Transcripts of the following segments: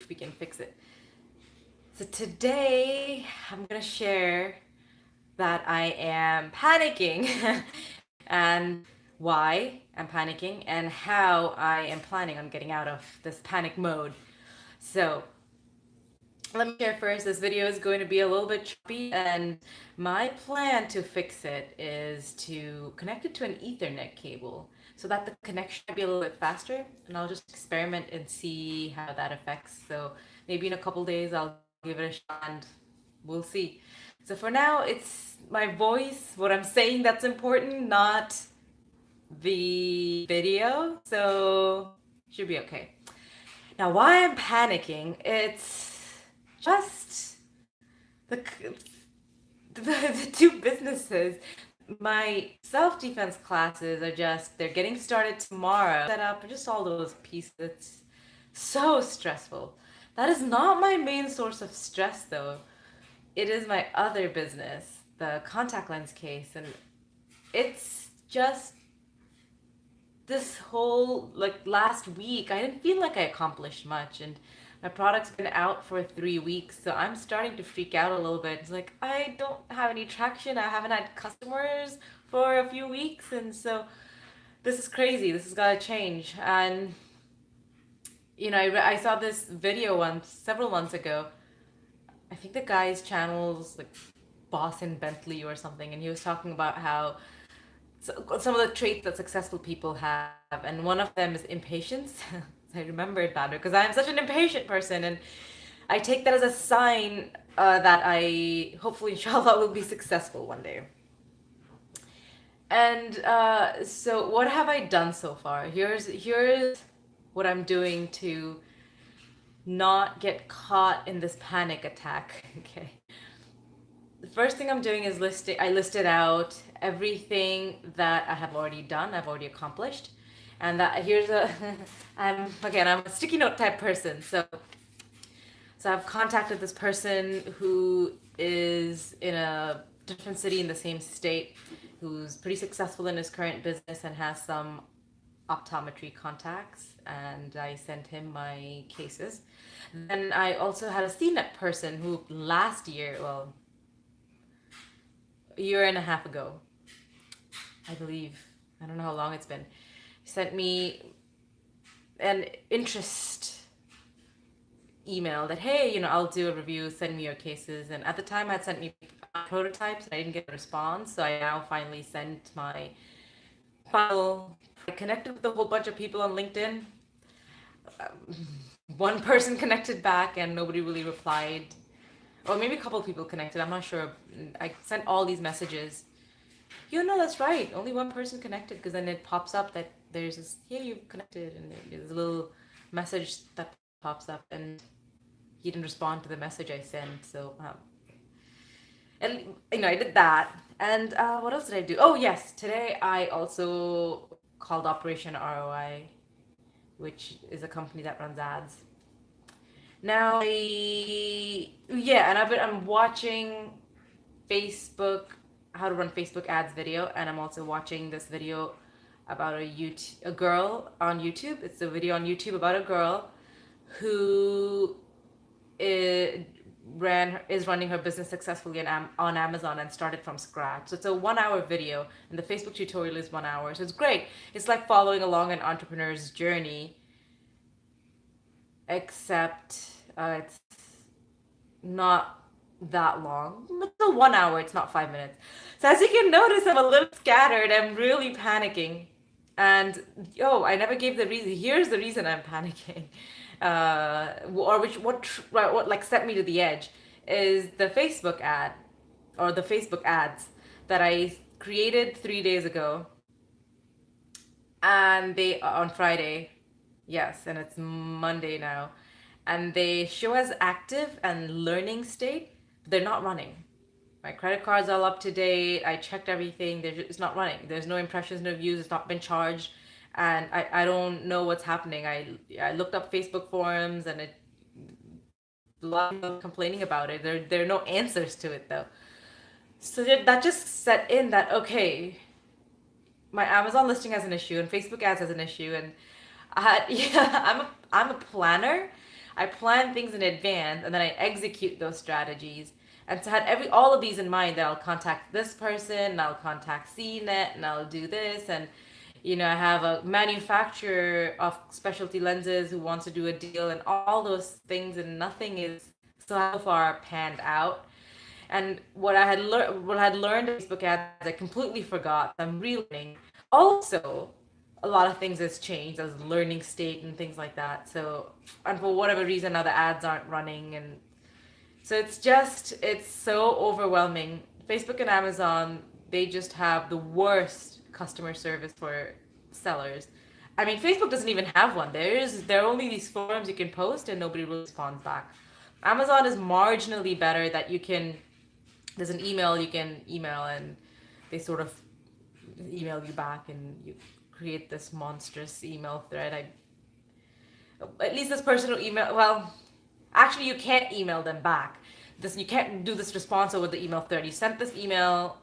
if we can fix it. So today I'm gonna share that I am panicking and why I'm panicking and how I am planning on getting out of this panic mode. So let me share first. This video is going to be a little bit choppy, and my plan to fix it is to connect it to an Ethernet cable so that the connection might be a little bit faster. And I'll just experiment and see how that affects. So maybe in a couple days, I'll give it a shot and we'll see. So for now, it's my voice, what I'm saying that's important, not the video. So should be okay. Now, why I'm panicking, it's just the the two businesses. My self-defense classes are just, they're getting started tomorrow. Set up, just all those pieces. It's so stressful. That is not my main source of stress though. It is my other business, the contact lens case, and it's just this whole like last week I didn't feel like I accomplished much, and my product's been out for 3 weeks, so I'm starting to freak out a little bit. It's like I don't have any traction, I haven't had customers for a few weeks, and so this is crazy. This has got to change. And I saw this video once several months ago. I think the guy's channel's like Boss in Bentley or something, and he was talking about how some of the traits that successful people have, and one of them is impatience. I remembered that because I'm such an impatient person, and I take that as a sign that I hopefully, inshallah, will be successful one day. And so, what have I done so far? Here's what I'm doing to not get caught in this panic attack. Okay. The first thing I'm doing is I listed out everything that I have already done, I've already accomplished. And that here's a I'm a sticky note type person. So I've contacted this person who is in a different city in the same state, who's pretty successful in his current business and has some optometry contacts, and I sent him my cases. Then I also had a CNET person who last year, well, a year and a half ago, I believe, I don't know how long it's been, sent me an interest email that, hey, I'll do a review, send me your cases. And at the time, I had sent me prototypes and I didn't get a response. So I now finally sent my final. I connected with a whole bunch of people on LinkedIn. One person connected back and nobody really replied. Or maybe a couple of people connected, I'm not sure. I sent all these messages. No, that's right. Only one person connected, because then it pops up that there's this, yeah, you've connected, and there's a little message that pops up, and he didn't respond to the message I sent. So, and I did that. And what else did I do? Oh, yes, today I also called Operation ROI, which is a company that runs ads. Now, yeah, and I'm watching Facebook, how to run Facebook ads video, and I'm also watching this video about a girl on YouTube. It's a video on YouTube about a girl who is running her business successfully on Amazon and started from scratch. So it's a 1 hour video, and the Facebook tutorial is 1 hour. So it's great. It's like following along an entrepreneur's journey, except it's not that long. It's a 1 hour, it's not 5 minutes. So as you can notice, I'm a little scattered. I'm really panicking. And I never gave the reason. Here's the reason I'm panicking. Or what like set me to the edge is the Facebook ad, or the Facebook ads that I created 3 days ago, and they on Friday, yes, and it's Monday now, and they show as active and learning state, but they're not running. My credit card's all up to date. I checked everything. It's not running. There's no impressions, no views. It's not been charged, and I don't know what's happening. I looked up Facebook forums, and a lot of people complaining about it. There are no answers to it though. So that just set in that, okay, my Amazon listing has an issue and Facebook ads has an issue, and yeah, I'm a planner. I plan things in advance and then I execute those strategies. And so I had all of these in mind, that I'll contact this person, and I'll contact CNET, and I'll do this. And I have a manufacturer of specialty lenses who wants to do a deal, and all those things, and nothing is so far panned out. And what I had learned in Facebook ads, I completely forgot. I'm relearning. Also, a lot of things has changed as learning state and things like that. So, and for whatever reason, now the ads aren't running, and so it's so overwhelming. Facebook and Amazon, they just have the worst customer service for sellers. I mean, Facebook doesn't even have one. There are only these forums you can post and nobody really responds back. Amazon is marginally better, that there's an email you can email, and they sort of email you back, and you create this monstrous email thread. At least this person will email, well, actually you can't email them back. You can't do this response over the email thread. You sent this email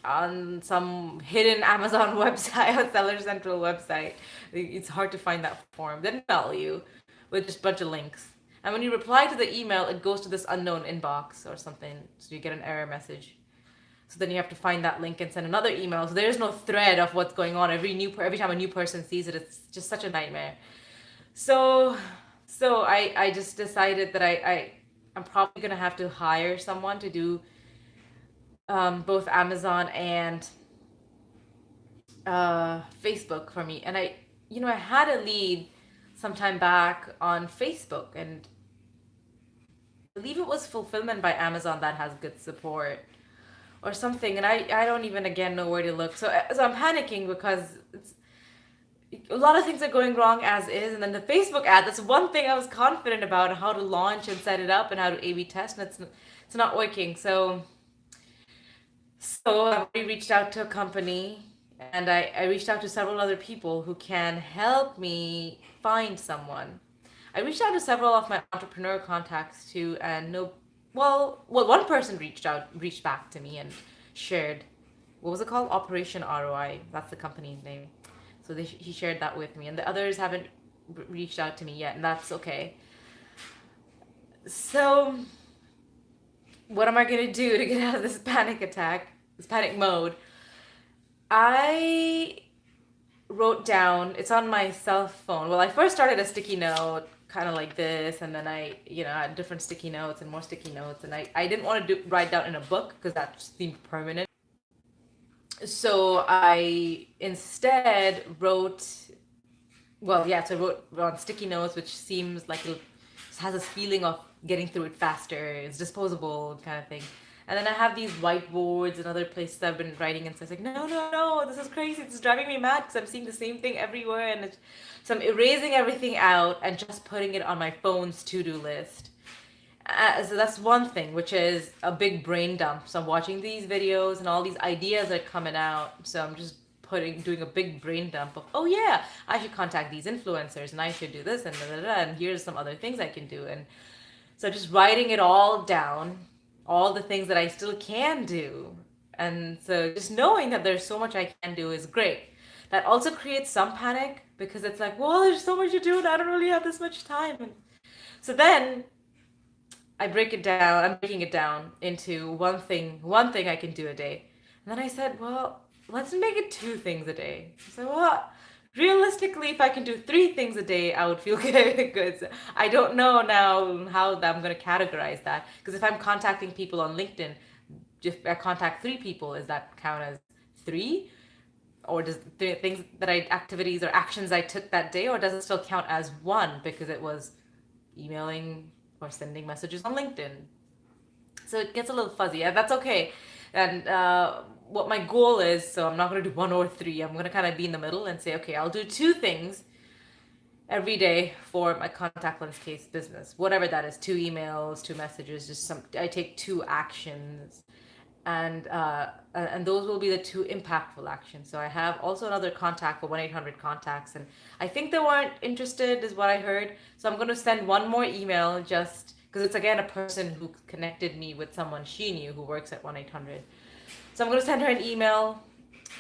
on some hidden Amazon website or Seller Central website. It's hard to find that form. They email you with just a bunch of links. And when you reply to the email, it goes to this unknown inbox or something. So you get an error message. So then you have to find that link and send another email. So there's no thread of what's going on. Every time a new person sees it, it's just such a nightmare. So I just decided that I'm probably gonna have to hire someone to do both Amazon and Facebook for me. And I had a lead sometime back on Facebook, and I believe it was Fulfillment by Amazon that has good support or something. And I don't even again know where to look. So I'm panicking because a lot of things are going wrong as is, and then the Facebook ad, that's one thing I was confident about, how to launch and set it up and how to A/B test, and it's not working. So I've already reached out to a company, and I reached out to several other people who can help me find someone. I reached out to several of my entrepreneur contacts too, and no, one person reached back to me and shared, what was it called? Operation ROI. That's the company's name. So he shared that with me, and the others haven't reached out to me yet, and that's okay. So, what am I gonna do to get out of this this panic mode? I wrote down, it's on my cell phone. Well, I first started a sticky note, kind of like this, and then I had different sticky notes and more sticky notes, and I didn't want to write down in a book because that seemed permanent. So I instead wrote, so I wrote on sticky notes, which seems like it has this feeling of getting through it faster. It's disposable kind of thing. And then I have these whiteboards and other places I've been writing, and so it's like, no, this is crazy. This is driving me mad because I'm seeing the same thing everywhere. So I'm erasing everything out and just putting it on my phone's to-do list. So that's one thing, which is a big brain dump. So I'm watching these videos and all these ideas are coming out. So I'm just doing a big brain dump of, oh yeah, I should contact these influencers, and I should do this, and and here's some other things I can do. And so just writing it all down, all the things that I still can do. And so just knowing that there's so much I can do is great. That also creates some panic because it's like, well, there's so much to do and I don't really have this much time. And so then I'm breaking it down into one thing I can do a day. And then I said, well, let's make it 2 things a day. So well, realistically, if I can do 3 things a day, I would feel good. So I don't know now how I'm going to categorize that. Because if I'm contacting people on LinkedIn, if I contact 3 people, does that count as 3? Or does the things that activities or actions I took that day, or does it still count as 1 because it was emailing or sending messages on LinkedIn? So it gets a little fuzzy. Yeah, that's okay. And what my goal is, so I'm not going to do 1 or 3. I'm going to kind of be in the middle and say, okay, I'll do 2 things every day for my contact lens case business, whatever that is. 2 emails, 2 messages, I take 2 actions, and those will be the 2 impactful actions. So I have also another contact for 1-800 contacts, and I think they weren't interested, is what I heard. So I'm going to send 1 more email, just because it's again a person who connected me with someone she knew who works at 1-800. So I'm going to send her an email,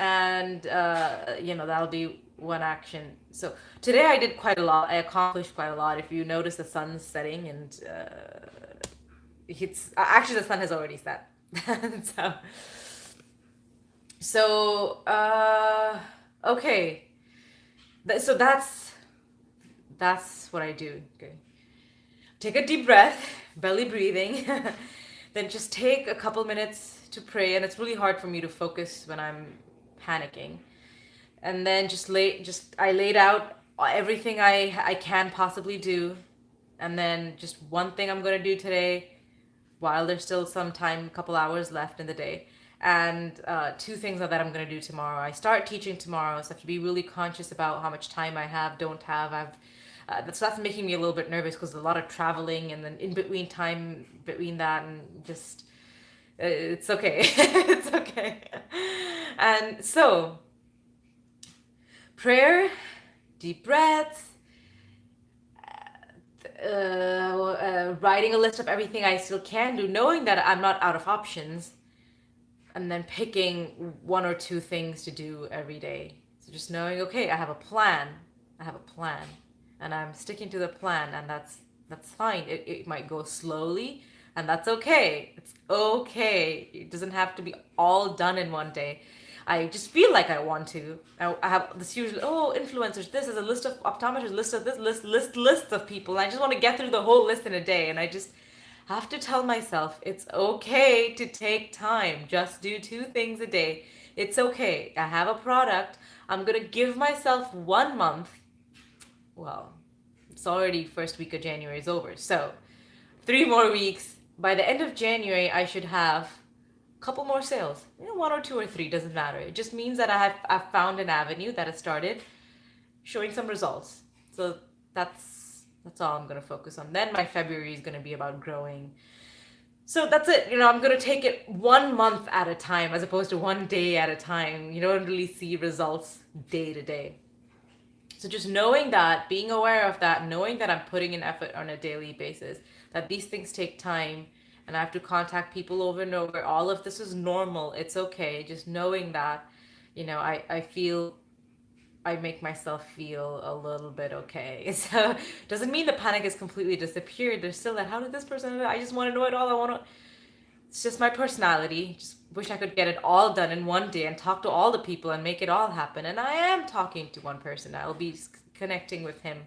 and that'll be one action. So today I did quite a lot. I accomplished quite a lot. If you notice, the sun's setting, and it's actually the sun has already set. so so okay. So that's what I do. Okay. Take a deep breath, belly breathing, then just take a couple minutes to pray. And it's really hard for me to focus when I'm panicking. And then I laid out everything I can possibly do. And then just one thing I'm gonna do today, while there's still some time, a couple hours left in the day. And two things that I'm going to do tomorrow. I start teaching tomorrow, so I have to be really conscious about how much time I have, don't have. That's making me a little bit nervous because a lot of traveling, and then in between time between that, and just it's okay. It's okay. And so, prayer, deep breaths, writing a list of everything I still can do, knowing that I'm not out of options, and then picking one or two things to do every day. So just knowing, okay, I have a plan. I have a plan, and I'm sticking to the plan, and that's fine. It might go slowly, and that's okay. It's okay. It doesn't have to be all done in one day. I just feel like I want to. I have this usual, oh, influencers. This is a list of optometrists, list of this, list of people. And I just want to get through the whole list in a day, and I just have to tell myself it's okay to take time. Just do two things a day. It's okay. I have a product. I'm gonna give myself 1 month. Well, it's already first week of January is over. So 3 more weeks. By the end of January, I should have a couple more sales. One or two or three, doesn't matter. It just means that I've found an avenue that has started showing some results. So that's all I'm gonna focus on. Then my February is gonna be about growing. So that's it. I'm gonna take it 1 month at a time as opposed to one day at a time. You don't really see results day to day. So just knowing that, being aware of that, knowing that I'm putting in effort on a daily basis, that these things take time, and I have to contact people over and over. All of this is normal. It's okay. Just knowing that, I feel I make myself feel a little bit okay. So doesn't mean the panic has completely disappeared. There's still that, how did this person, I just want to know it all. I want to, it's just my personality. Just wish I could get it all done in one day and talk to all the people and make it all happen. And I am talking to one person. I'll be connecting with him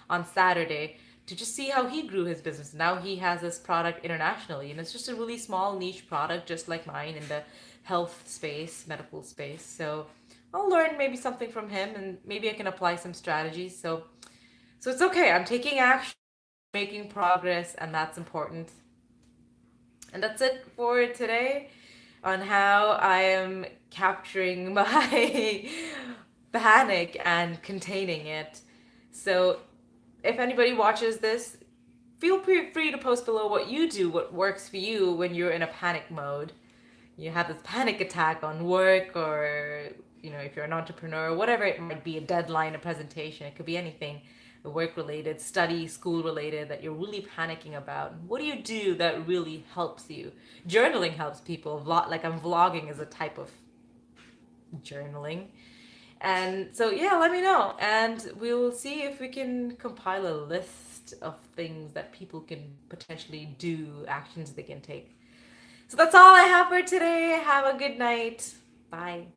on Saturday to just see how he grew his business. Now he has this product internationally, and it's just a really small niche product, just like mine, in the health space, medical space. So I'll learn maybe something from him, and maybe I can apply some strategies. So it's okay. I'm taking action, making progress, and that's important. And that's it for today on how I am capturing my panic and containing it. So if anybody watches this, feel free to post below what you do, what works for you when you're in a panic mode. You have this panic attack on work, or if you're an entrepreneur, whatever it might be, a deadline, a presentation, it could be anything, work related, study, school related, that you're really panicking about. What do you do that really helps you? Journaling helps people. Like I'm vlogging is a type of journaling. And so, yeah, let me know. And we'll see if we can compile a list of things that people can potentially do, actions they can take. So that's all I have for today. Have a good night. Bye.